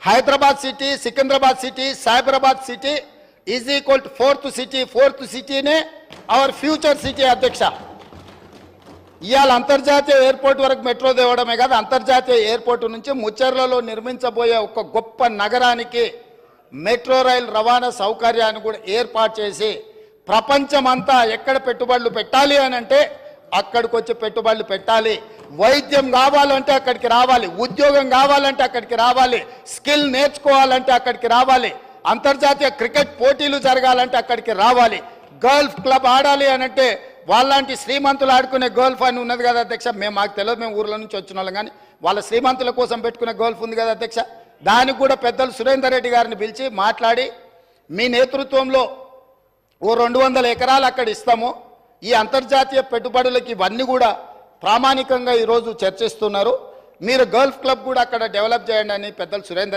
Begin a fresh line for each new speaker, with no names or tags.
Hyderabad city, Secunderabad city, Cyberabad city is equal to fourth సిటీనే our future city అధ్యక్ష. ఇవాళ అంతర్జాతీయ ఎయిర్పోర్ట్ వరకు మెట్రో తేవడమే కాదు, అంతర్జాతీయ ఎయిర్పోర్ట్ నుంచి ముచ్చర్లలో నిర్మించబోయే ఒక గొప్ప నగరానికి మెట్రో రైలు రవాణా సౌకర్యాన్ని కూడా ఏర్పాటు చేసి ప్రపంచమంతా ఎక్కడ పెట్టుబడులు పెట్టాలి అని అంటే అక్కడికి వచ్చి పెట్టుబడులు పెట్టాలి. వైద్యం కావాలంటే అక్కడికి రావాలి, ఉద్యోగం కావాలంటే అక్కడికి రావాలి, స్కిల్ నేర్చుకోవాలంటే అక్కడికి రావాలి, అంతర్జాతీయ క్రికెట్ పోటీలు జరగాలంటే అక్కడికి రావాలి, గల్ఫ్ క్లబ్ ఆడాలి అని అంటే వాళ్ళంటి శ్రీమంతులు ఆడుకునే గోల్ఫ్ అని ఉన్నది కదా అధ్యక్ష. మాకు తెలియదు, మేము ఊర్ల నుంచి వచ్చిన వాళ్ళం, కానీ వాళ్ళ శ్రీమంతుల కోసం పెట్టుకునే గోల్ఫ్ ఉంది కదా అధ్యక్ష. దానికి కూడా పెద్దలు సురేందర్ రెడ్డి గారిని పిలిచి మాట్లాడి మీ నేతృత్వంలో ఓ 200 ఎకరాలు అక్కడ ఇస్తాము, ఈ అంతర్జాతీయ పెట్టుబడులకి ఇవన్నీ కూడా ప్రామాణికంగా ఈరోజు చర్చిస్తున్నారు, మీరు గల్ఫ్ క్లబ్ కూడా అక్కడ డెవలప్ చేయండి అని పెద్దలు సురేందర్